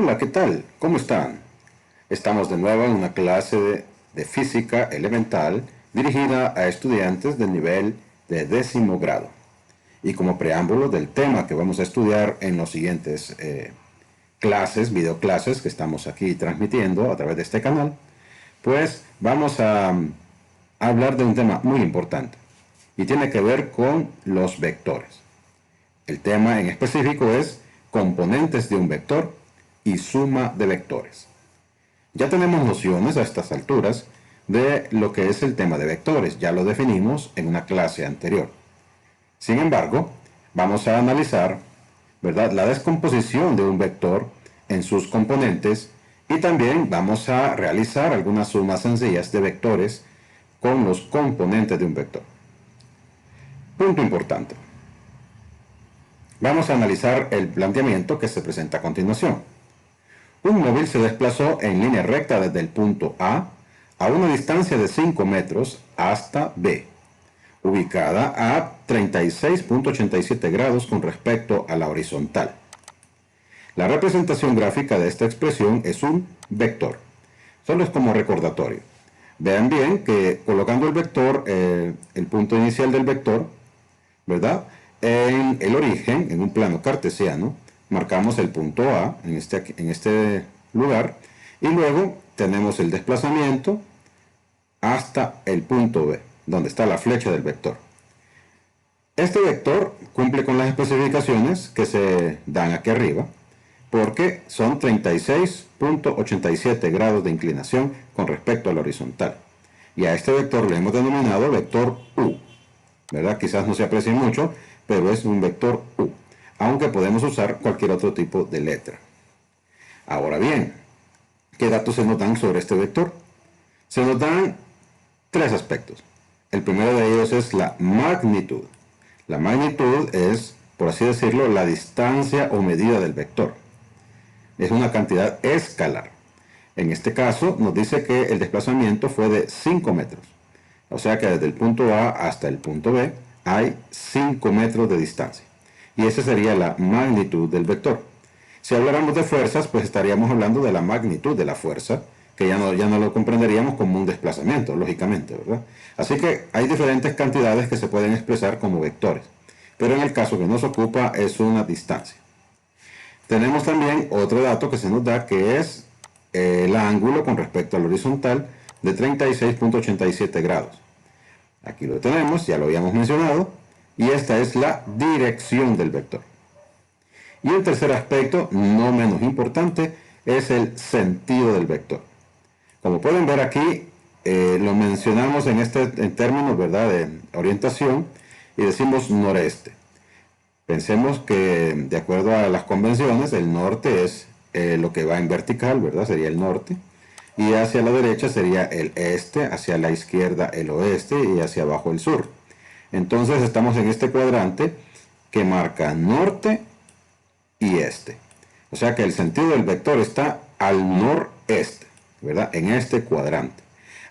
Hola, ¿qué tal? ¿Cómo están? Estamos de nuevo en una clase de física elemental dirigida a estudiantes del nivel de 10º grado. Y como preámbulo del tema que vamos a estudiar en los siguientes videoclases que estamos aquí transmitiendo a través de este canal, pues vamos a hablar de un tema muy importante y tiene que ver con los vectores. El tema en específico es componentes de un vector y suma de vectores. Ya tenemos nociones a estas alturas de lo que es el tema de vectores, ya lo definimos en una clase anterior. Sin embargo, vamos a analizar, ¿verdad?, la descomposición de un vector en sus componentes y también vamos a realizar algunas sumas sencillas de vectores con los componentes de un vector. Punto importante. Vamos a analizar el planteamiento que se presenta a continuación. Un móvil se desplazó en línea recta desde el punto A una distancia de 5 metros hasta B, ubicada a 36.87 grados con respecto a la horizontal. La representación gráfica de esta expresión es un vector. Solo es como recordatorio. Vean bien que colocando el vector, el punto inicial del vector, ¿verdad?, en el origen, en un plano cartesiano, marcamos el punto A en este lugar y luego tenemos el desplazamiento hasta el punto B, donde está la flecha del vector. Este vector cumple con las especificaciones que se dan aquí arriba, porque son 36.87 grados de inclinación con respecto a la horizontal. Y a este vector le hemos denominado vector U, ¿verdad? Quizás no se aprecie mucho, pero es un vector U, aunque podemos usar cualquier otro tipo de letra. Ahora bien, ¿qué datos se nos dan sobre este vector? Se nos dan tres aspectos. El primero de ellos es la magnitud. La magnitud es, por así decirlo, la distancia o medida del vector. Es una cantidad escalar. En este caso nos dice que el desplazamiento fue de 5 metros. O sea que desde el punto A hasta el punto B hay 5 metros de distancia. Y esa sería la magnitud del vector. Si habláramos de fuerzas, pues estaríamos hablando de la magnitud de la fuerza, que ya no lo comprenderíamos como un desplazamiento, lógicamente, ¿verdad? Así que hay diferentes cantidades que se pueden expresar como vectores. Pero en el caso que nos ocupa es una distancia. Tenemos también otro dato que se nos da, que es el ángulo con respecto al horizontal de 36.87 grados. Aquí lo tenemos, ya lo habíamos mencionado, y esta es la dirección del vector. Y el tercer aspecto, no menos importante, es el sentido del vector. Como pueden ver aquí, lo mencionamos en términos, ¿verdad?, de orientación, y decimos noreste. Pensemos que, de acuerdo a las convenciones, el norte es lo que va en vertical, ¿verdad? Sería el norte. Y hacia la derecha sería el este, hacia la izquierda el oeste y hacia abajo el sur. Entonces estamos en este cuadrante que marca norte y este. O sea que el sentido del vector está al noreste, ¿verdad?, en este cuadrante.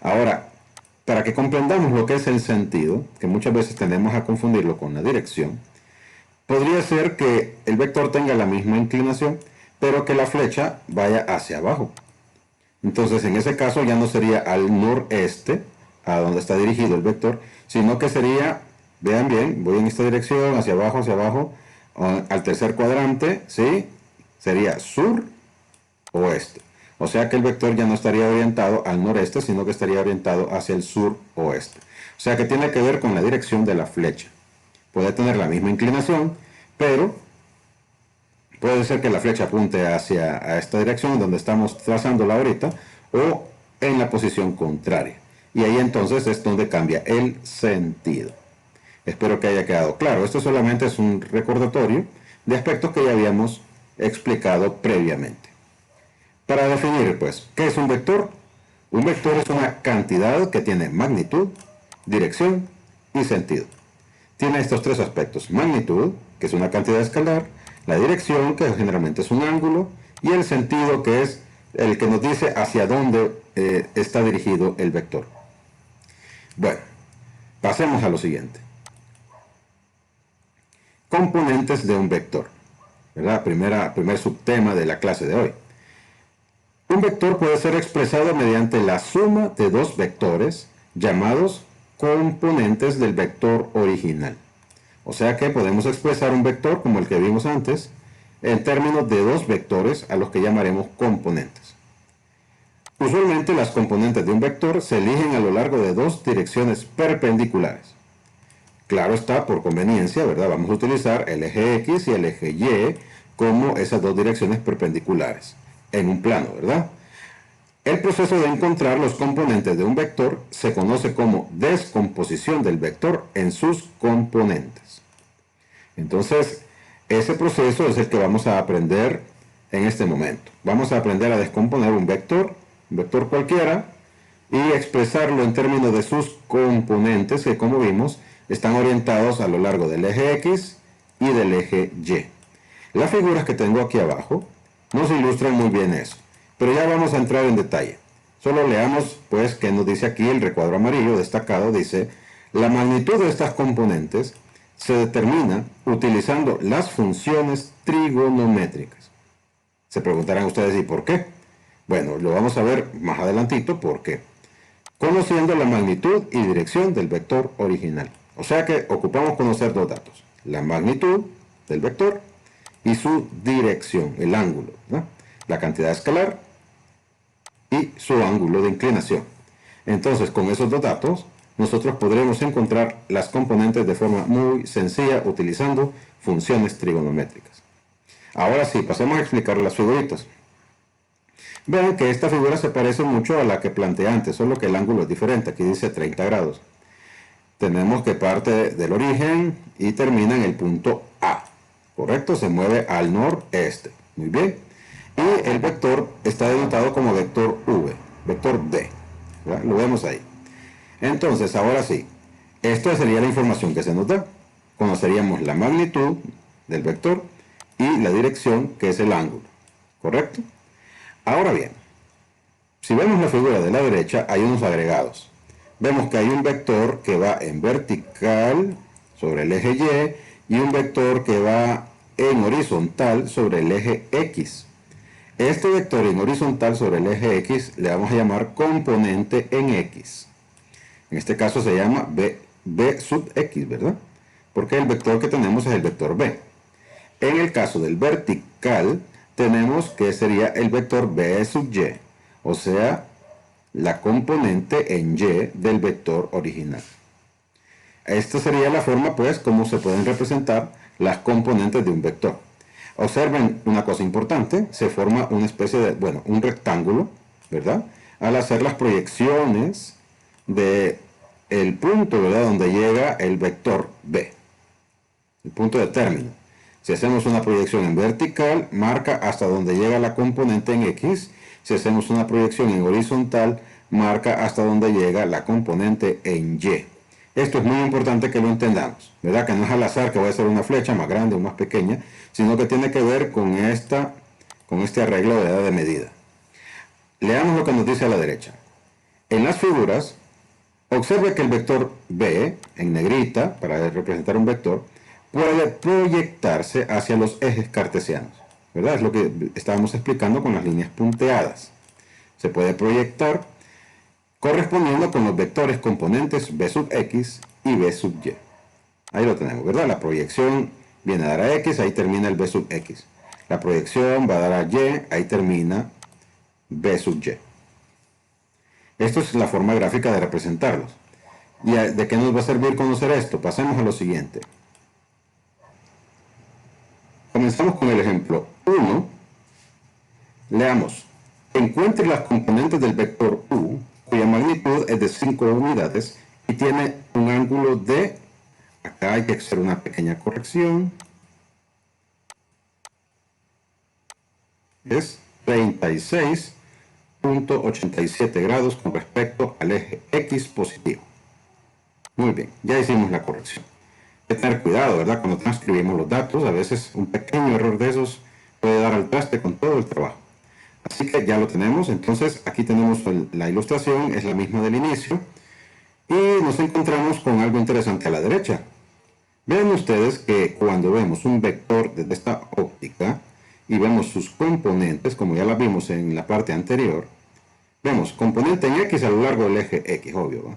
Ahora, para que comprendamos lo que es el sentido, que muchas veces tendemos a confundirlo con la dirección, podría ser que el vector tenga la misma inclinación, pero que la flecha vaya hacia abajo. Entonces, en ese caso ya no sería al noreste, a donde está dirigido el vector, sino que sería, vean bien, voy en esta dirección, hacia abajo, al tercer cuadrante, ¿sí? Sería sur-oeste. O sea que el vector ya no estaría orientado al noreste, sino que estaría orientado hacia el sur-oeste. O sea que tiene que ver con la dirección de la flecha. Puede tener la misma inclinación, pero puede ser que la flecha apunte hacia esta dirección donde estamos trazándola ahorita, o en la posición contraria. Y ahí entonces es donde cambia el sentido. Espero que haya quedado claro. Esto solamente es un recordatorio de aspectos que ya habíamos explicado previamente. Para definir, pues, ¿qué es un vector? Un vector es una cantidad que tiene magnitud, dirección y sentido. Tiene estos tres aspectos: magnitud, que es una cantidad escalar; la dirección, que generalmente es un ángulo; y el sentido, que es el que nos dice hacia dónde está dirigido el vector. Bueno, pasemos a lo siguiente. Componentes de un vector, ¿verdad? Primer subtema de la clase de hoy. Un vector puede ser expresado mediante la suma de dos vectores llamados componentes del vector original. O sea que podemos expresar un vector como el que vimos antes en términos de dos vectores a los que llamaremos componentes. Usualmente las componentes de un vector se eligen a lo largo de dos direcciones perpendiculares. Claro está, por conveniencia, ¿verdad? Vamos a utilizar el eje X y el eje Y como esas dos direcciones perpendiculares en un plano, ¿verdad? El proceso de encontrar los componentes de un vector se conoce como descomposición del vector en sus componentes. Entonces, ese proceso es el que vamos a aprender en este momento. Vamos a aprender a descomponer un vector cualquiera, y expresarlo en términos de sus componentes que, como vimos, están orientados a lo largo del eje X y del eje Y. Las figuras que tengo aquí abajo nos ilustran muy bien eso, pero ya vamos a entrar en detalle. Solo leamos pues qué nos dice aquí el recuadro amarillo destacado. Dice: la magnitud de estas componentes se determina utilizando las funciones trigonométricas. Se preguntarán ustedes, ¿y por qué? Bueno, lo vamos a ver más adelantito. ¿Por qué? Conociendo la magnitud y dirección del vector original. O sea que ocupamos conocer dos datos: la magnitud del vector y su dirección, el ángulo, ¿no? La cantidad escalar y su ángulo de inclinación. Entonces, con esos dos datos, nosotros podremos encontrar las componentes de forma muy sencilla utilizando funciones trigonométricas. Ahora sí, pasemos a explicar las figuritas. Vean que esta figura se parece mucho a la que planteé antes, solo que el ángulo es diferente. Aquí dice 30 grados. Tenemos que parte del origen y termina en el punto A. ¿Correcto? Se mueve al noreste. Muy bien. Y el vector está denotado como vector V, vector D. ¿Verdad? Lo vemos ahí. Entonces, ahora sí, esta sería la información que se nos da. Conoceríamos la magnitud del vector y la dirección, que es el ángulo. ¿Correcto? Ahora bien, si vemos la figura de la derecha, hay unos agregados. Vemos que hay un vector que va en vertical sobre el eje Y y un vector que va en horizontal sobre el eje X. Este vector en horizontal sobre el eje X le vamos a llamar componente en X. En este caso se llama B sub X, ¿verdad? Porque el vector que tenemos es el vector B. En el caso del vertical, tenemos que sería el vector B sub Y, o sea, la componente en Y del vector original. Esta sería la forma, pues, como se pueden representar las componentes de un vector. Observen una cosa importante: se forma una especie de, bueno, un rectángulo, ¿verdad? Al hacer las proyecciones de el punto, ¿verdad?, donde llega el vector B, el punto de término. Si hacemos una proyección en vertical, marca hasta donde llega la componente en X. Si hacemos una proyección en horizontal, marca hasta donde llega la componente en Y. Esto es muy importante que lo entendamos, ¿verdad? Que no es al azar que va a ser una flecha más grande o más pequeña, sino que tiene que ver con este arreglo de medida. Leamos lo que nos dice a la derecha. En las figuras, observe que el vector B, en negrita, para representar un vector, puede proyectarse hacia los ejes cartesianos, ¿verdad? Es lo que estábamos explicando con las líneas punteadas. Se puede proyectar correspondiendo con los vectores componentes B sub X y B sub Y. Ahí lo tenemos, ¿verdad? La proyección viene a dar a X, ahí termina el B sub X. La proyección va a dar a Y, ahí termina B sub Y. Esto es la forma gráfica de representarlos. ¿Y de qué nos va a servir conocer esto? Pasemos a lo siguiente. Comenzamos con el ejemplo 1. Leamos. Encuentre las componentes del vector U, cuya magnitud es de 5 unidades y tiene un ángulo de, acá hay que hacer una pequeña corrección, es 36.87 grados con respecto al eje X positivo. Muy bien, ya hicimos la corrección. Hay que tener cuidado, ¿verdad? Cuando transcribimos los datos, a veces un pequeño error de esos puede dar al traste con todo el trabajo. Así que ya lo tenemos. Entonces aquí tenemos la ilustración, es la misma del inicio, y nos encontramos con algo interesante a la derecha. Vean ustedes que cuando vemos un vector desde esta óptica, y vemos sus componentes, como ya las vimos en la parte anterior, vemos componente en X a lo largo del eje X, obvio, ¿va?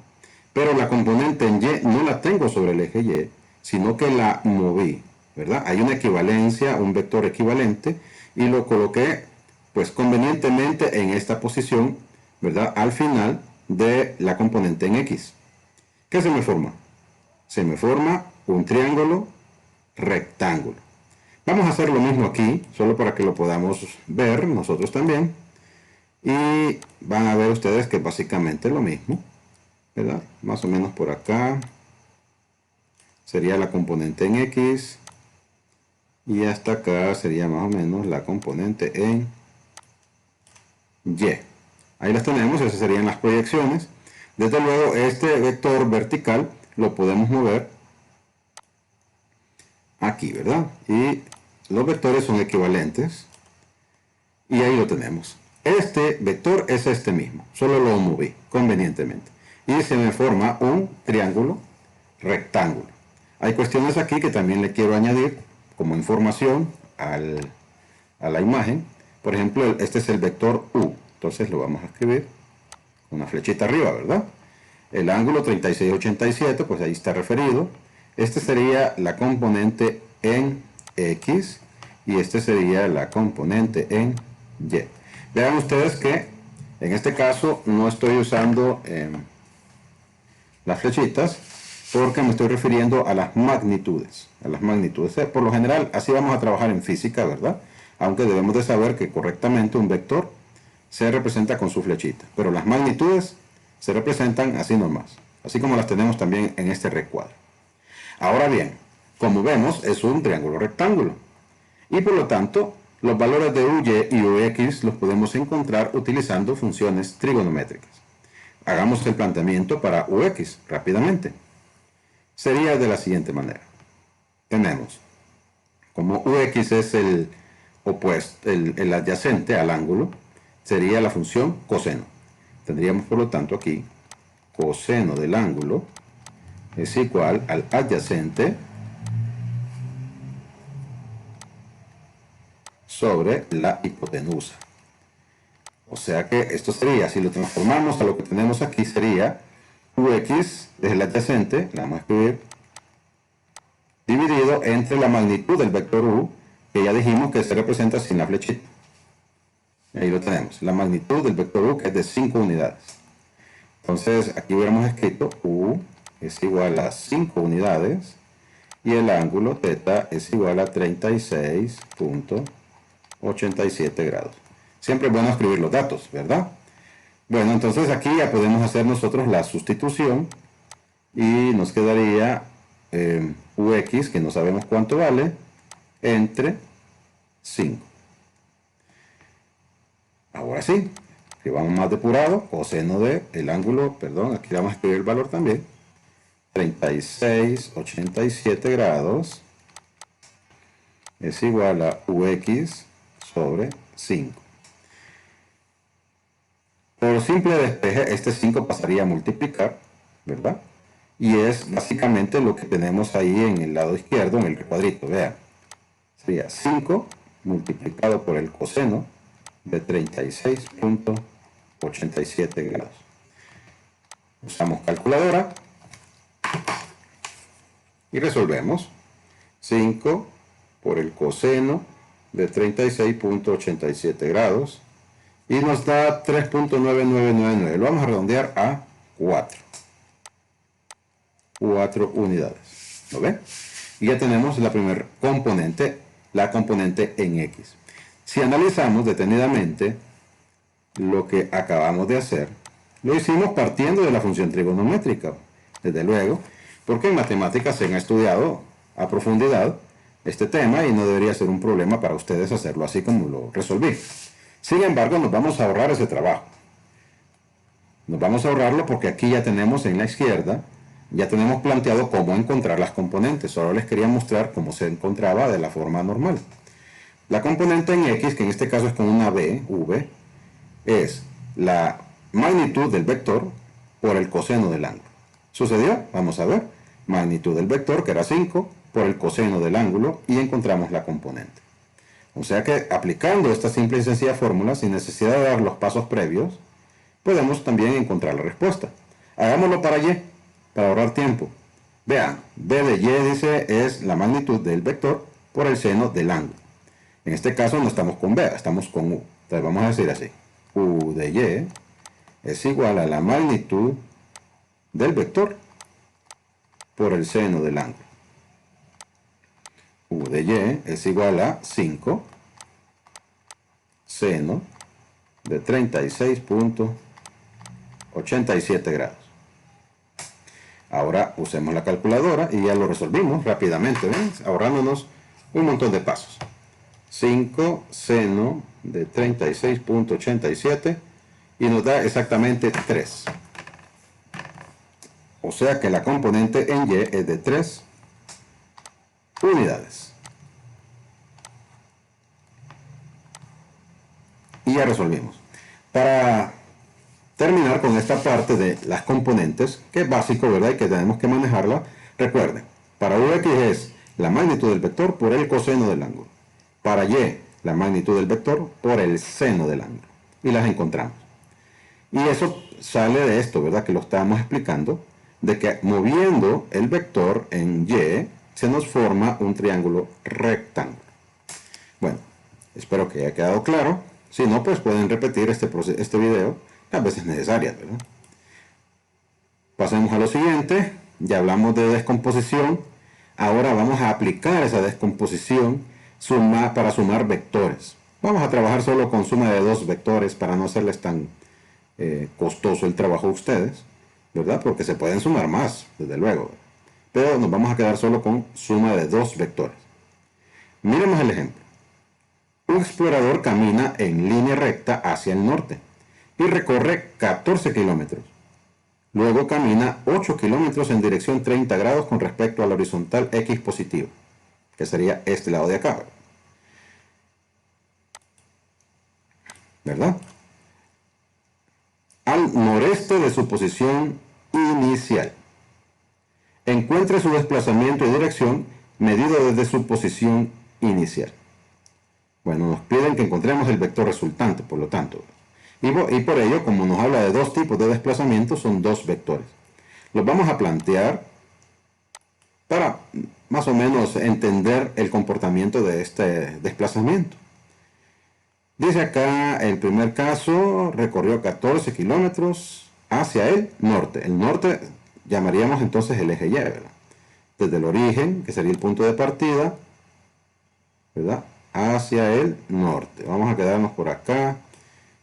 Pero la componente en Y no la tengo sobre el eje Y, sino que la moví, ¿verdad? Hay una equivalencia, un vector equivalente, y lo coloqué, pues convenientemente en esta posición, ¿verdad? Al final de la componente en X. ¿Qué se me forma? Se me forma un triángulo rectángulo. Vamos a hacer lo mismo aquí, solo para que lo podamos ver nosotros también. Y van a ver ustedes que básicamente es lo mismo, ¿verdad? Más o menos por acá sería la componente en X. Y hasta acá sería más o menos la componente en Y. Ahí las tenemos, esas serían las proyecciones. Desde luego, este vector vertical lo podemos mover aquí, ¿verdad? Y los vectores son equivalentes. Y ahí lo tenemos. Este vector es este mismo, solo lo moví convenientemente. Y se me forma un triángulo rectángulo. Hay cuestiones aquí que también le quiero añadir como información a la imagen. Por ejemplo, este es el vector U. Entonces lo vamos a escribir con una flechita arriba, ¿verdad? El ángulo 3687, pues ahí está referido. Este sería la componente en X y este sería la componente en Y. Vean ustedes que en este caso no estoy usando las flechitas porque me estoy refiriendo a las magnitudes. Por lo general así vamos a trabajar en física, ¿verdad? Aunque debemos de saber que correctamente un vector se representa con su flechita. Pero las magnitudes se representan así nomás, así como las tenemos también en este recuadro. Ahora bien, como vemos, es un triángulo rectángulo. Y por lo tanto, los valores de uy y ux los podemos encontrar utilizando funciones trigonométricas. Hagamos el planteamiento para ux rápidamente. Sería de la siguiente manera. Tenemos, como ux es el opuesto, el adyacente al ángulo, sería la función coseno. Tendríamos por lo tanto aquí, coseno del ángulo es igual al adyacente sobre la hipotenusa. O sea que esto sería, si lo transformamos a lo que tenemos aquí, sería ux es el adyacente, la vamos a escribir, dividido entre la magnitud del vector u, que ya dijimos que se representa sin la flechita. Ahí lo tenemos, la magnitud del vector u, que es de 5 unidades. Entonces aquí hubiéramos escrito u es igual a 5 unidades y el ángulo θ es igual a 36.87 grados. Siempre es bueno escribir los datos, ¿verdad? Bueno, entonces aquí ya podemos hacer nosotros la sustitución y nos quedaría ux, que no sabemos cuánto vale, entre 5. Ahora sí, que vamos más depurado, coseno del ángulo, perdón, aquí vamos a escribir el valor también, 36.87 grados es igual a ux sobre 5. Por simple despeje, este 5 pasaría a multiplicar, ¿verdad? Y es básicamente lo que tenemos ahí en el lado izquierdo, en el recuadrito, vean. Sería 5 multiplicado por el coseno de 36.87 grados. Usamos calculadora y resolvemos. 5 por el coseno de 36.87 grados y nos da 3.9999. Lo vamos a redondear a 4. 4 unidades. ¿Lo ven? Y ya tenemos la primera componente, la componente en X. Si analizamos detenidamente lo que acabamos de hacer, lo hicimos partiendo de la función trigonométrica, desde luego, porque en matemáticas se han estudiado a profundidad este tema y no debería ser un problema para ustedes hacerlo así como lo resolví. Sin embargo, nos vamos a ahorrar ese trabajo. Nos vamos a ahorrarlo porque aquí ya tenemos en la izquierda, ya tenemos planteado cómo encontrar las componentes. Solo les quería mostrar cómo se encontraba de la forma normal. La componente en X, que en este caso es con una v, es la magnitud del vector por el coseno del ángulo. ¿Sucedió? Vamos a ver. Magnitud del vector, que era 5, por el coseno del ángulo, y encontramos la componente. O sea que aplicando esta simple y sencilla fórmula, sin necesidad de dar los pasos previos, podemos también encontrar la respuesta. Hagámoslo para y, para ahorrar tiempo. Vean, b de y dice es la magnitud del vector por el seno del ángulo. En este caso no estamos con b, estamos con u. Entonces vamos a decir así, u de y es igual a la magnitud del vector por el seno del ángulo. U de y es igual a 5 seno de 36.87 grados. Ahora usemos la calculadora y ya lo resolvimos rápidamente, ¿ven? Ahorrándonos un montón de pasos. 5 seno de 36.87 y nos da exactamente 3. O sea que la componente en y es de 3 unidades. Y ya resolvimos. Para terminar con esta parte de las componentes, que es básico, ¿verdad? Y que tenemos que manejarla. Recuerden, para ux es la magnitud del vector por el coseno del ángulo. Para y, la magnitud del vector por el seno del ángulo. Y las encontramos. Y eso sale de esto, ¿verdad? Que lo estábamos explicando, de que moviendo el vector en y, se nos forma un triángulo rectángulo. Bueno, espero que haya quedado claro. Si no, pues pueden repetir este video las veces necesarias, ¿verdad? Pasemos a lo siguiente. Ya hablamos de descomposición. Ahora vamos a aplicar esa descomposición para sumar vectores. Vamos a trabajar solo con suma de 2 vectores para no hacerles tan costoso el trabajo a ustedes, ¿verdad? Porque se pueden sumar más, desde luego. Pero nos vamos a quedar solo con suma de 2 vectores. Miremos el ejemplo. Un explorador camina en línea recta hacia el norte y recorre 14 kilómetros. Luego camina 8 kilómetros en dirección 30 grados con respecto a la horizontal X positivo, que sería este lado de acá, ¿verdad? Al noreste de su posición inicial. Encuentre su desplazamiento y dirección medido desde su posición inicial. Bueno, nos piden que encontremos el vector resultante, por lo tanto. Y por ello, como nos habla de 2 tipos de desplazamiento, son 2 vectores. Los vamos a plantear para más o menos entender el comportamiento de este desplazamiento. Dice acá, el primer caso, recorrió 14 kilómetros hacia el norte. El norte llamaríamos entonces el eje Y, ¿verdad? Desde el origen, que sería el punto de partida, ¿verdad?, hacia el norte. Vamos a quedarnos por acá.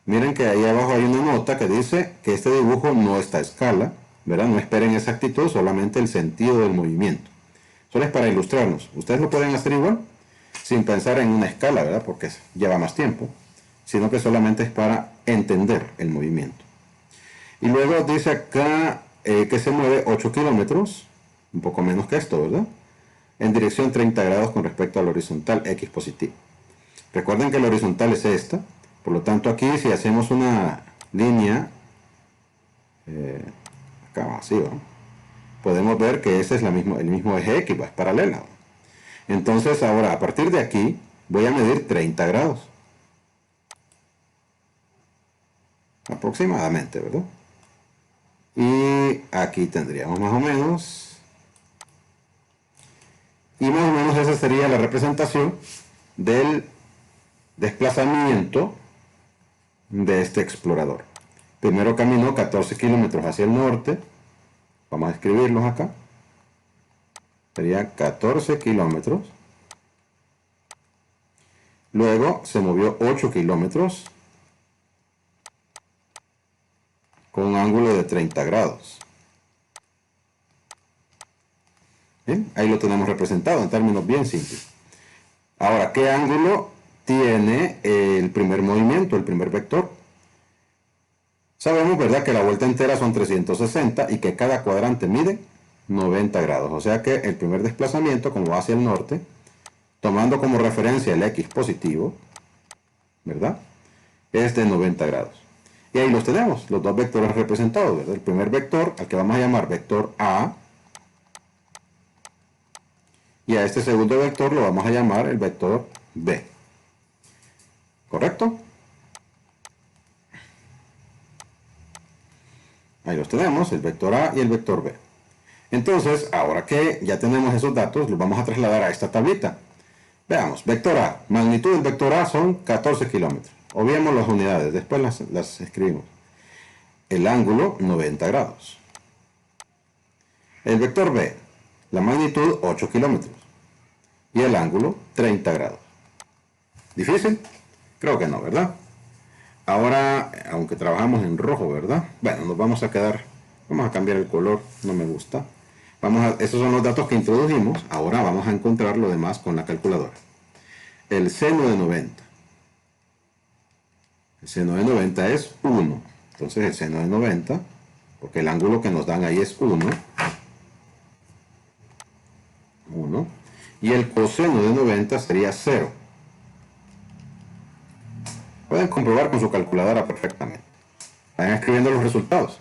Miren que ahí abajo hay una nota que dice que este dibujo no está a escala, ¿verdad? No esperen exactitud, solamente el sentido del movimiento. Solo es para ilustrarnos. Ustedes lo pueden hacer igual, sin pensar en una escala, ¿verdad? Porque lleva más tiempo, sino que solamente es para entender el movimiento. Y luego dice acá que se mueve 8 kilómetros, un poco menos que esto, ¿verdad?, en dirección 30 grados con respecto al horizontal X positivo. Recuerden que la horizontal es esta, por lo tanto aquí si hacemos una línea, acá así, ¿no?, podemos ver que ese es el mismo eje X, es paralela. Entonces ahora a partir de aquí voy a medir 30 grados. Aproximadamente, ¿verdad? Y aquí tendríamos más o menos... Y más o menos esa sería la representación del desplazamiento de este explorador. Primero caminó 14 kilómetros hacia el norte. Vamos a escribirlos acá. Serían 14 kilómetros. Luego se movió 8 kilómetros con un ángulo de 30 grados. Bien, ahí lo tenemos representado en términos bien simples. Ahora, ¿qué ángulo tiene el primer movimiento, el primer vector? Sabemos, ¿verdad?, que la vuelta entera son 360 y que cada cuadrante mide 90 grados. O sea que el primer desplazamiento, como va hacia el norte, tomando como referencia el X positivo, ¿verdad?, es de 90 grados. Y ahí los tenemos, los 2 vectores representados, ¿verdad? El primer vector, al que vamos a llamar vector A, y a este segundo vector lo vamos a llamar el vector B. ¿Correcto? Ahí los tenemos, el vector A y el vector B. Entonces, ahora que ya tenemos esos datos, los vamos a trasladar a esta tablita. Veamos, vector A. Magnitud del vector A son 14 kilómetros. Obviemos las unidades, después las escribimos. El ángulo, 90 grados. El vector B. La magnitud, 8 kilómetros. Y el ángulo, 30 grados. ¿Difícil? Creo que no, ¿verdad? Ahora, aunque trabajamos en rojo, ¿verdad? Bueno, nos vamos a quedar, vamos a cambiar el color, no me gusta. Esos son los datos que introdujimos, ahora vamos a encontrar lo demás con la calculadora. El seno de 90. El seno de 90 es 1. Entonces el seno de 90, porque el ángulo que nos dan ahí es 1. 1. Y el coseno de 90 sería 0. Pueden comprobar con su calculadora perfectamente. Vayan escribiendo los resultados.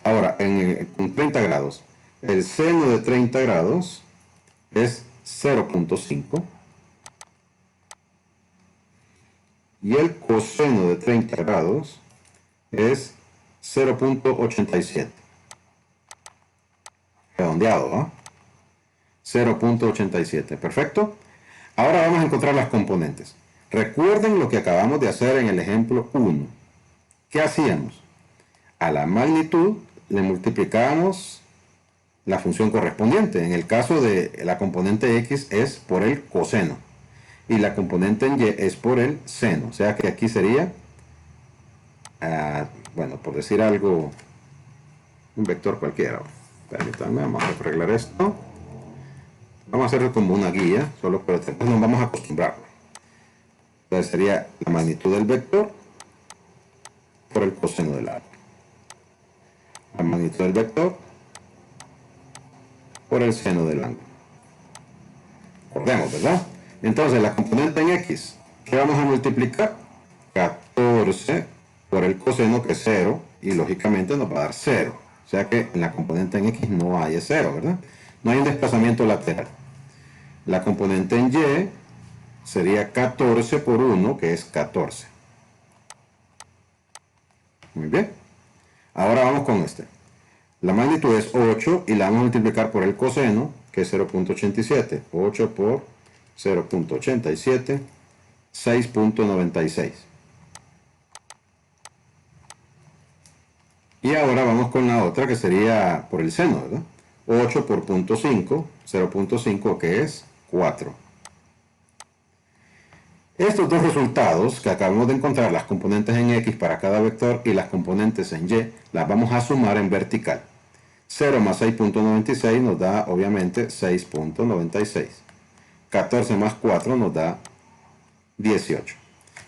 Ahora, con 30 grados, el seno de 30 grados es 0.5 y el coseno de 30 grados es 0.87. Redondeado, ¿ah? 0.87, perfecto. Ahora vamos a encontrar las componentes. Recuerden lo que acabamos de hacer en el ejemplo 1. ¿Qué hacíamos? A la magnitud le multiplicábamos la función correspondiente. En el caso de la componente x es por el coseno y la componente en y es por el seno. O sea que aquí sería, bueno, por decir algo, un vector cualquiera. Permítanme, vamos a arreglar esto. Vamos a hacerlo como una guía, solo que después nos vamos a acostumbrar. Entonces sería la magnitud del vector por el coseno del área. La magnitud del vector por el seno del ángulo. Recordemos, ¿verdad? Entonces la componente en x, ¿qué vamos a multiplicar? 14 por el coseno, que es 0, y lógicamente nos va a dar 0. O sea que en la componente en x no hay 0, ¿verdad? No hay un desplazamiento lateral. La componente en y sería 14 por 1, que es 14. Muy bien. Ahora vamos con este. La magnitud es 8 y la vamos a multiplicar por el coseno, que es 0.87. 8 por 0.87, 6.96. Y ahora vamos con la otra, que sería por el seno, ¿verdad? 8 por 0.5, 0.5, que es 4. Estos dos resultados que acabamos de encontrar, las componentes en x para cada vector y las componentes en y, las vamos a sumar en vertical. 0 más 6.96 nos da obviamente 6.96. 14 más 4 nos da 18.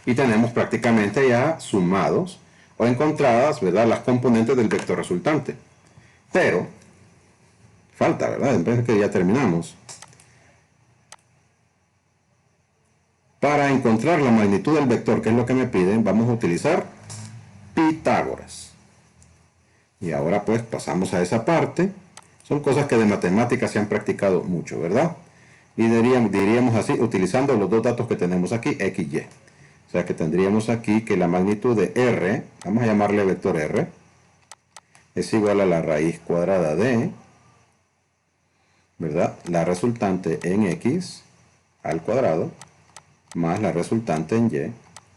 Y tenemos prácticamente ya sumados o encontradas, ¿verdad?, las componentes del vector resultante. Pero falta, ¿verdad? Entonces que ya terminamos. Para encontrar la magnitud del vector, que es lo que me piden, vamos a utilizar Pitágoras. Y ahora pues pasamos a esa parte. Son cosas que de matemáticas se han practicado mucho, ¿verdad? Y diríamos así, utilizando los dos datos que tenemos aquí, x y. O sea que tendríamos aquí que la magnitud de r, vamos a llamarle vector r, es igual a la raíz cuadrada de, ¿verdad?, la resultante en x al cuadrado más la resultante en y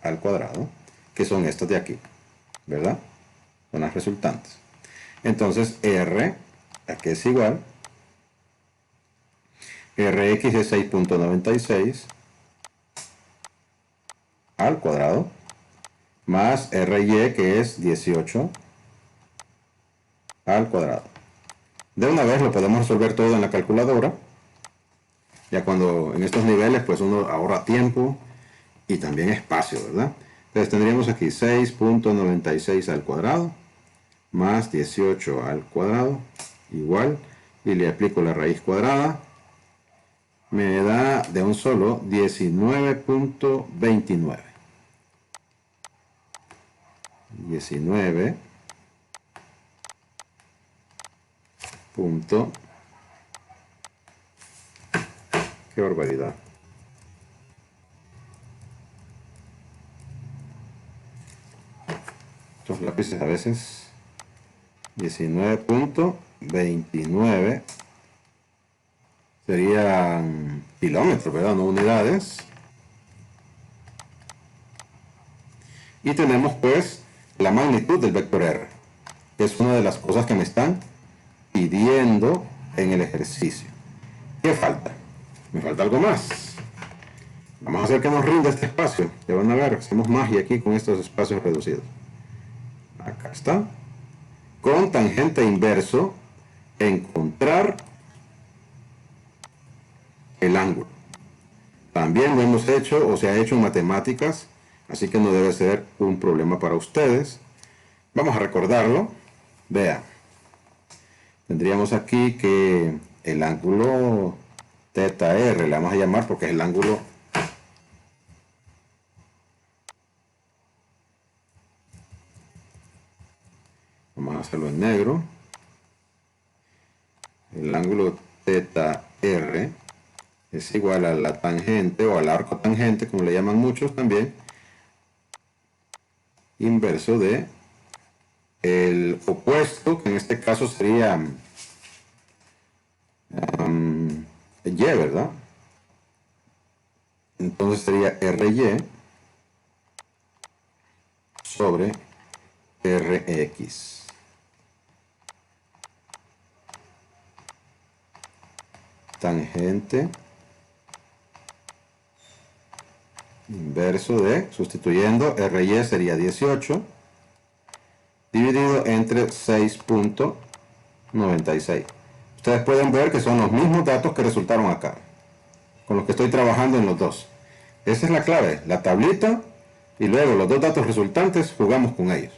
al cuadrado, que son estas de aquí, ¿verdad? Son las resultantes. Entonces r, aquí es igual, rx es 6.96 al cuadrado, más ry, que es 18 al cuadrado. De una vez lo podemos resolver todo en la calculadora. Ya cuando en estos niveles pues uno ahorra tiempo y también espacio, ¿verdad? Entonces tendríamos aquí 6.96 al cuadrado más 18 al cuadrado igual, y le aplico la raíz cuadrada, me da de un solo 19.29. 19. Qué barbaridad. Estos lápices a veces 19.29 serían kilómetros, ¿verdad? No unidades. Y tenemos pues la magnitud del vector R, que es una de las cosas que me están pidiendo en el ejercicio. ¿Qué falta? Me falta algo más. Vamos a hacer que nos rinda este espacio. Ya van a ver, hacemos magia aquí con estos espacios reducidos. Acá está. Con tangente inverso, encontrar el ángulo. También lo hemos hecho o se ha hecho en matemáticas, así que no debe ser un problema para ustedes. Vamos a recordarlo. Vean. Tendríamos aquí que el ángulo θr, le vamos a llamar porque es el ángulo vamos a hacerlo en negro. El ángulo θr es igual a la tangente o al arco tangente, como le llaman muchos también, inverso de el opuesto, que en este caso sería y, ¿verdad? Entonces sería ry sobre rx. Tangente inverso de, sustituyendo, ry sería 18 dividido entre 6.96. Ustedes pueden ver que son los mismos datos que resultaron acá, con los que estoy trabajando en los dos. Esa es la clave, la tablita, y luego los dos datos resultantes jugamos con ellos.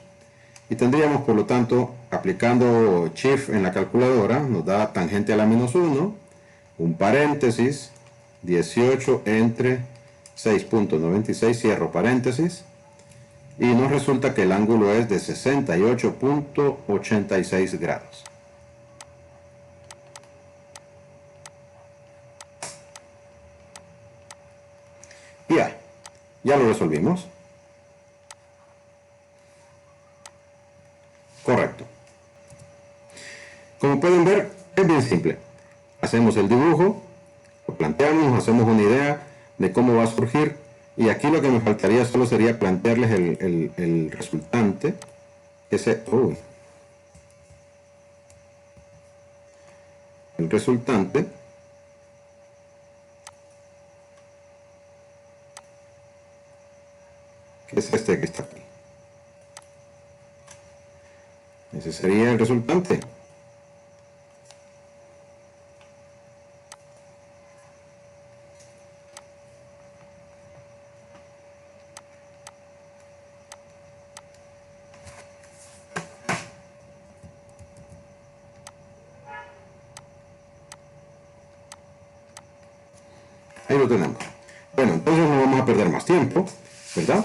Y tendríamos, por lo tanto, aplicando Shift en la calculadora, nos da tangente a la menos 1, un paréntesis, 18 entre 6.96, cierro paréntesis, y nos resulta que el ángulo es de 68.86 grados. Ya lo resolvimos. Correcto. Como pueden ver, es bien simple. Hacemos el dibujo, lo planteamos, hacemos una idea de cómo va a surgir, y aquí lo que me faltaría solo sería plantearles el resultante, el resultante que es este que está aquí. Ese sería el resultante. Ahí lo tenemos. Bueno, entonces no vamos a perder más tiempo, ¿verdad?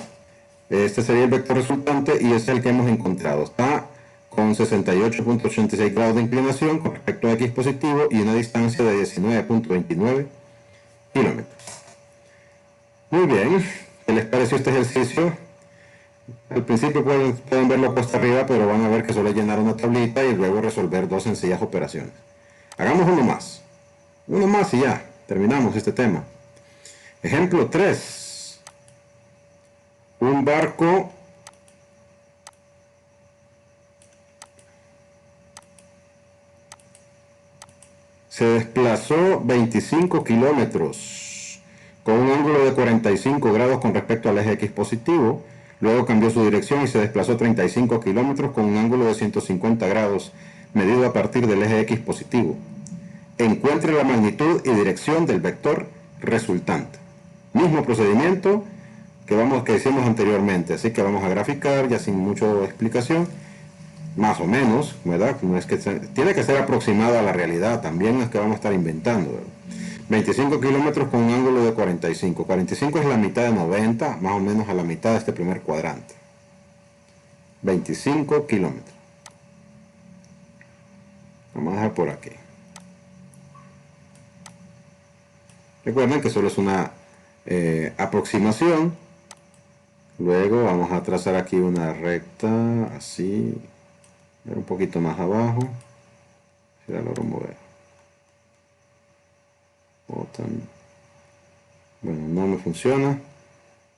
Este sería el vector resultante y es el que hemos encontrado. Está con 68.86 grados de inclinación con respecto a x positivo y una distancia de 19.29 kilómetros. Muy bien, ¿qué les pareció este ejercicio? Al principio pueden verlo puesto arriba, pero van a ver que solo es llenar una tablita y luego resolver dos sencillas operaciones. Hagamos uno más y ya, terminamos este tema. Ejemplo 3. Un barco se desplazó 25 kilómetros con un ángulo de 45 grados con respecto al eje X positivo. Luego cambió su dirección y se desplazó 35 kilómetros con un ángulo de 150 grados medido a partir del eje X positivo. Encuentre la magnitud y dirección del vector resultante. Mismo procedimiento que hicimos anteriormente, así que vamos a graficar ya sin mucha explicación, más o menos, ¿verdad? No es que tiene que ser aproximada a la realidad, también es que vamos a estar inventando, ¿verdad? 25 kilómetros con un ángulo de 45. 45 es la mitad de 90, más o menos a la mitad de este primer cuadrante. 25 kilómetros. Vamos a dejar por aquí. Recuerden que solo es una aproximación Luego vamos a trazar aquí una recta, así, un poquito más abajo. Si la logro mover. Bueno, no me funciona,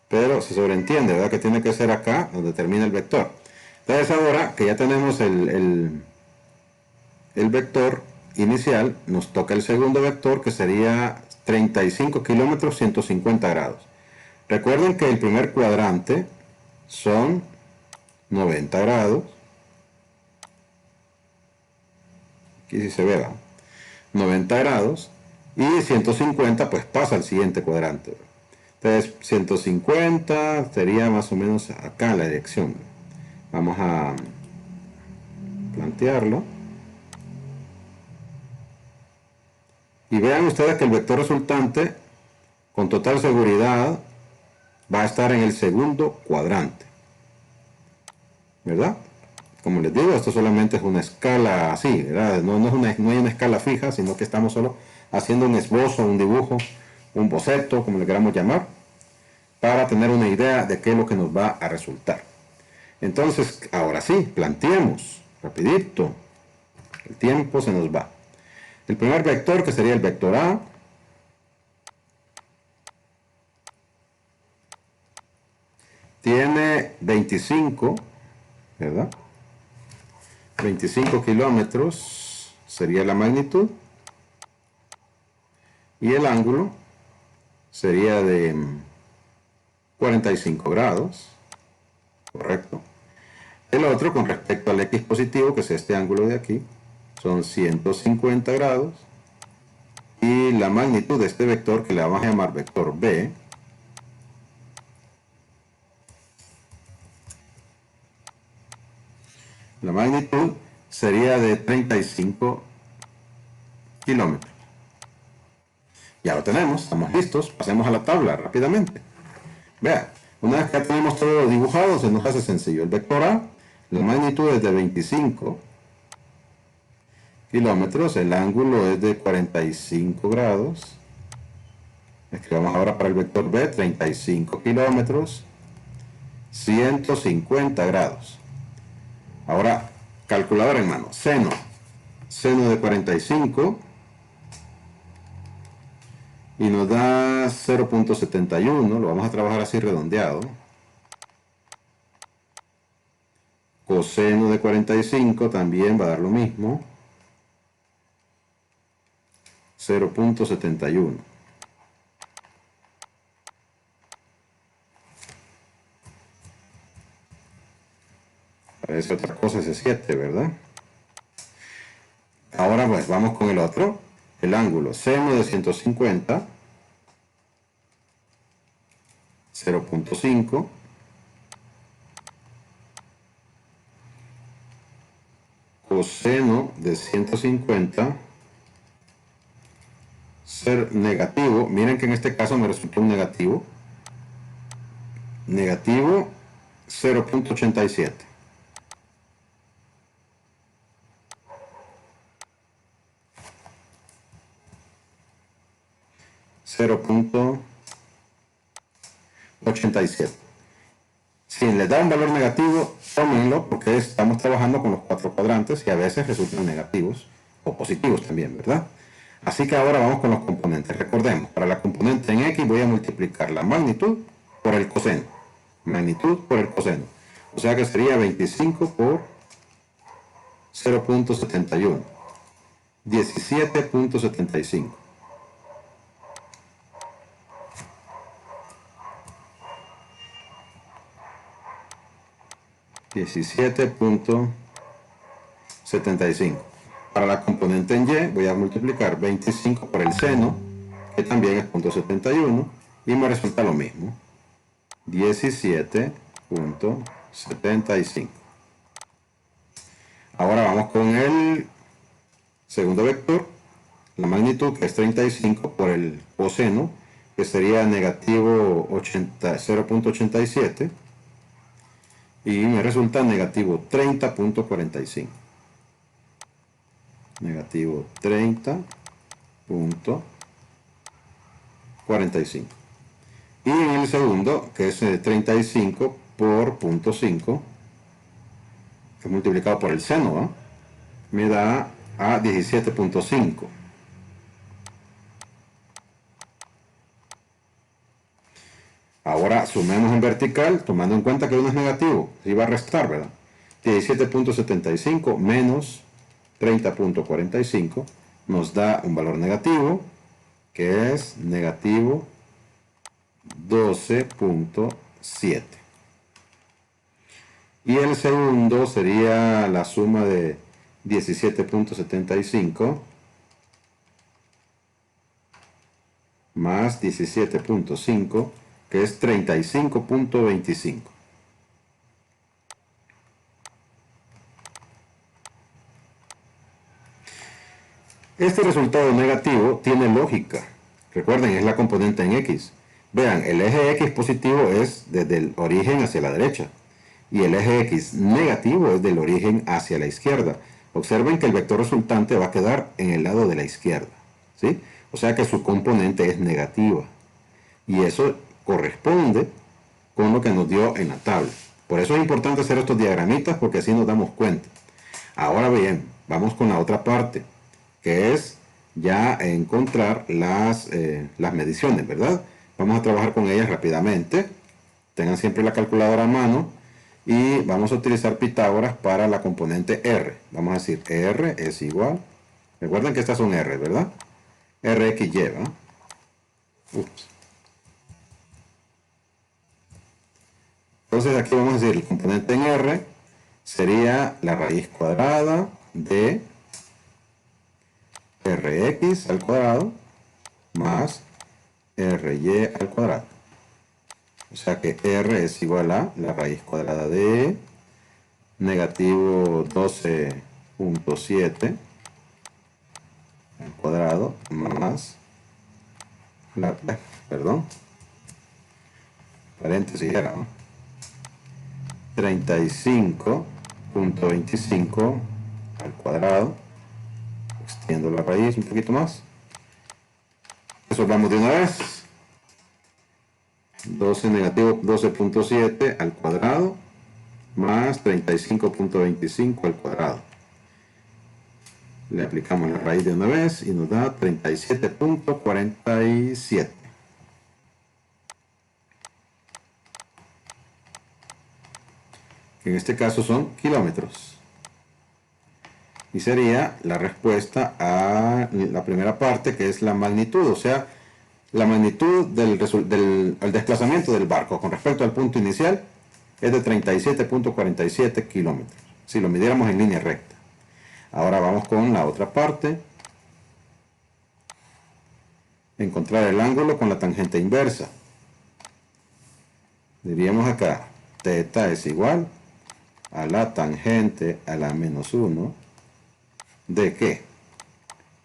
pero se sobreentiende, ¿verdad? Que tiene que ser acá donde termina el vector. Entonces ahora que ya tenemos el vector inicial, nos toca el segundo vector, que sería 35 kilómetros 150 grados. Recuerden que el primer cuadrante son 90 grados. Aquí sí se ve, ¿verdad? 90 grados. Y 150 pues pasa al siguiente cuadrante. Entonces 150 sería más o menos acá la dirección. Vamos a plantearlo. Y vean ustedes que el vector resultante, con total seguridad, va a estar en el segundo cuadrante. ¿Verdad? Como les digo, esto solamente es una escala así, ¿verdad? No hay una escala fija, sino que estamos solo haciendo un esbozo, un dibujo, un boceto, como le queramos llamar, para tener una idea de qué es lo que nos va a resultar. Entonces, ahora sí, planteemos, rapidito, el tiempo se nos va. El primer vector, que sería el vector A, tiene 25, ¿verdad? 25 kilómetros sería la magnitud, y el ángulo sería de 45 grados, correcto. El otro, con respecto al X positivo, que es este ángulo de aquí, son 150 grados, y la magnitud de este vector, que le vamos a llamar vector B, la magnitud sería de 35 kilómetros. Ya lo tenemos, estamos listos, pasemos a la tabla rápidamente. Vea, una vez que ya tenemos todo dibujado, se nos hace sencillo. El vector A, la magnitud es de 25 kilómetros, el ángulo es de 45 grados. Escribamos ahora para el vector B, 35 kilómetros, 150 grados. Ahora, calculadora en mano, seno. Seno de 45 y nos da 0.71, lo vamos a trabajar así redondeado. Coseno de 45 también va a dar lo mismo, 0.71. Parece otra cosa ese 7, ¿verdad? Ahora pues vamos con el otro, el ángulo seno de 150, 0.5, coseno de 150, ser negativo, miren que en este caso me resultó un negativo, negativo 0.87. 0.87. Si les da un valor negativo, tómenlo porque estamos trabajando con los cuatro cuadrantes y a veces resultan negativos o positivos también, ¿verdad? Así que ahora vamos con los componentes. Recordemos, para la componente en X voy a multiplicar la magnitud por el coseno. Magnitud por el coseno. O sea que sería 25 por 0.71. 17.75. 17.75. Para la componente en Y voy a multiplicar 25 por el seno, que también es 0.71, y me resulta lo mismo, 17.75. Ahora vamos con el segundo vector, la magnitud, que es 35, por el coseno, que sería negativo 0.87, y me resulta negativo 30.45. Negativo 30.45. Y en el segundo, que es 35 por 0.5, que es multiplicado por el seno, ¿no? Me da a 17.5. Ahora sumemos en vertical, tomando en cuenta que uno es negativo, se iba a restar, ¿verdad? 17.75 menos 30.45 nos da un valor negativo, que es negativo 12.7. Y el segundo sería la suma de 17.75 más 17.5, que es 35.25. Este resultado negativo tiene lógica. Recuerden, es la componente en X. Vean, el eje X positivo es desde el origen hacia la derecha y el eje X negativo es del origen hacia la izquierda. Observen que el vector resultante va a quedar en el lado de la izquierda, ¿sí? O sea que su componente es negativa. Y eso corresponde con lo que nos dio en la tabla. Por eso es importante hacer estos diagramitas, porque así nos damos cuenta. Ahora bien, vamos con la otra parte, que es ya encontrar las mediciones, ¿verdad? Vamos a trabajar con ellas rápidamente. Tengan siempre la calculadora a mano y vamos a utilizar Pitágoras para la componente R. Vamos a decir R es igual. Recuerden que estas son R, ¿verdad? RXY, ¿verdad? Ups. Entonces aquí vamos a decir el componente en R sería la raíz cuadrada de Rx al cuadrado más Ry al cuadrado. O sea que R es igual a la raíz cuadrada de negativo 12.7 al cuadrado más perdón, paréntesis era, ¿no? 35.25 al cuadrado. Extiendo la raíz un poquito más. Resolvamos de una vez. 12 negativo 12.7 al cuadrado más 35.25 al cuadrado. Le aplicamos la raíz de una vez y nos da 37.47. Que en este caso son kilómetros. Y sería la respuesta a la primera parte, que es la magnitud, o sea, la magnitud del desplazamiento del barco con respecto al punto inicial es de 37.47 kilómetros, si lo midiéramos en línea recta. Ahora vamos con la otra parte. Encontrar el ángulo con la tangente inversa. Diríamos acá, θ es igual a la tangente a la menos 1 de ¿qué?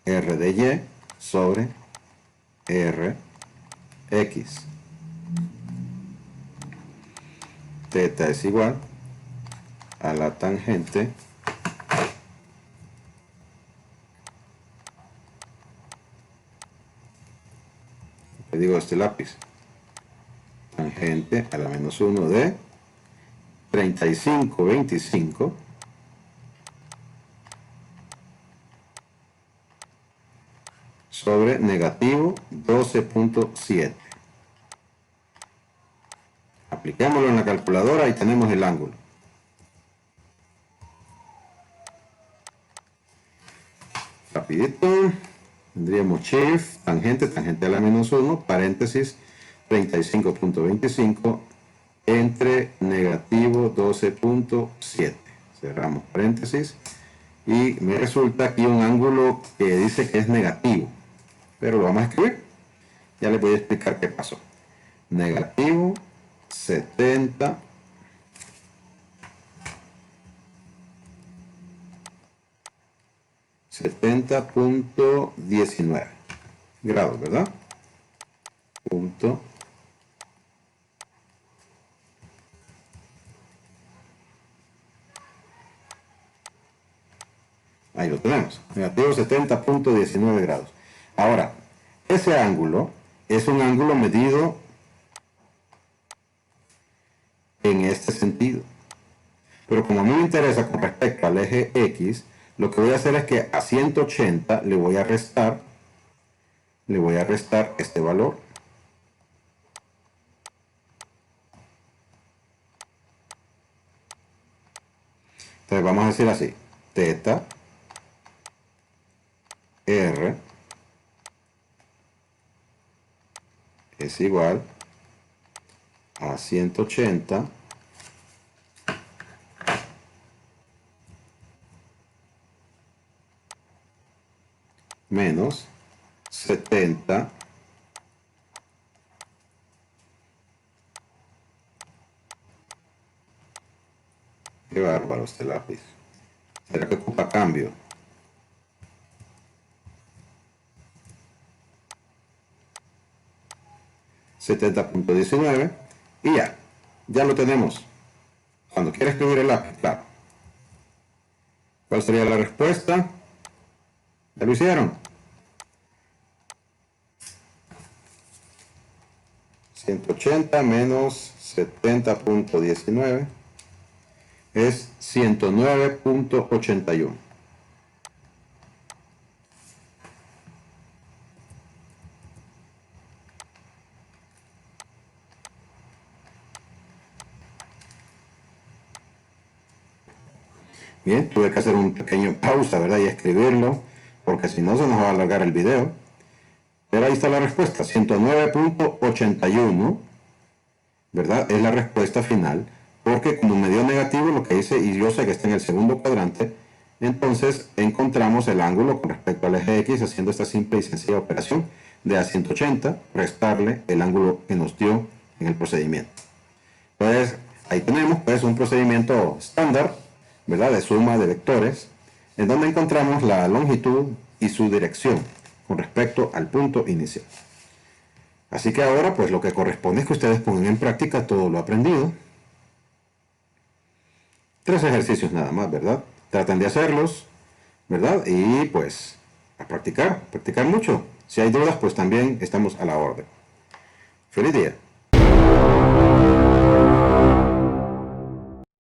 R de Y sobre R X. θ es igual a la tangente le digo este lápiz, tangente a la menos 1 de 35.25 sobre negativo 12.7. Apliquémoslo en la calculadora y tenemos el ángulo. Rapidito, tendríamos shift, tangente a la menos 1, paréntesis 35.25 entre negativo 12.7. Cerramos paréntesis y me resulta aquí un ángulo que dice que es negativo, pero lo vamos a escribir. Ya les voy a explicar qué pasó. Negativo 70.19 grados, ¿verdad? Punto. Ahí lo tenemos, negativo 70.19 grados. Ahora, ese ángulo es un ángulo medido en este sentido. Pero como a mí me interesa con respecto al eje X, lo que voy a hacer es que a 180 le voy a restar este valor. Entonces vamos a decir así, teta R es igual a 180 menos 70 qué bárbaro este lápiz. ¿Será que ocupa cambio? $70.19 y ya lo tenemos. Cuando quiera escribir el lápiz, claro. ¿Cuál sería la respuesta? ¿Ya lo hicieron? 180 menos 70.19 es 109.81. Bien, tuve que hacer un pequeño pausa, ¿verdad? Y escribirlo, porque si no se nos va a alargar el video. Pero ahí está la respuesta, 109.81, ¿verdad? Es la respuesta final, porque como me dio negativo lo que hice, y yo sé que está en el segundo cuadrante, entonces encontramos el ángulo con respecto al eje X haciendo esta simple y sencilla operación de a 180 restarle el ángulo que nos dio en el procedimiento. Pues ahí tenemos pues un procedimiento estándar, ¿verdad? De suma de vectores, en donde encontramos la longitud y su dirección con respecto al punto inicial. Así que ahora pues lo que corresponde es que ustedes pongan en práctica todo lo aprendido. 3 ejercicios nada más, ¿verdad? Traten de hacerlos, ¿verdad? Y pues a practicar mucho. Si hay dudas pues también estamos a la orden. ¡Feliz día!